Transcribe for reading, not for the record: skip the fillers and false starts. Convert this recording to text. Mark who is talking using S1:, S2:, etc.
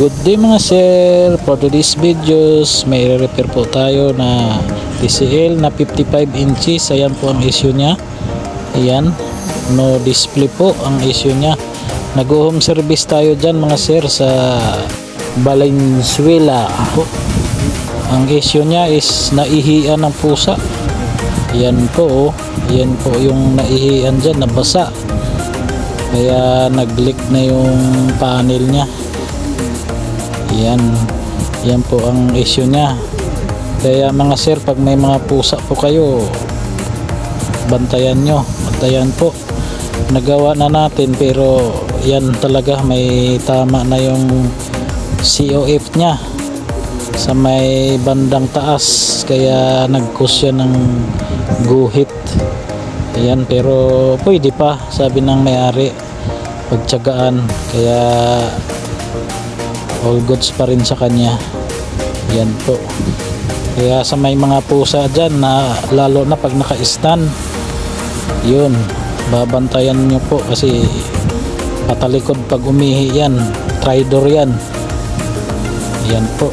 S1: Good day mga sir, for today's videos may repair po tayo na TCL na 55 inches. Ayan po ang issue nya. Ayan, no display po ang issue nya. Nag-home service tayo dyan mga sir sa Valenzuela. Ang issue nya is naihian ng pusa. Ayan po, ayan po yung naihian dyan, nabasa. Kaya nag-leak na yung panel nya. Yan po ang issue nya. Kaya mga sir, pag may mga pusa po kayo, bantayan po. Nagawa na natin pero yan talaga, may tama na yung COF nya sa may bandang taas, kaya nag-cause yan ng guhit. Ayan, pero pwede pa, sabi ng may-ari, pagtiyagaan. Kaya all goods pa rin sa kanya. Yan po. Kaya sa may mga pusa dyan na lalo na pag naka-stand, yun, babantayan nyo po kasi patalikod pag umihi yan, tridor yan. Yan po.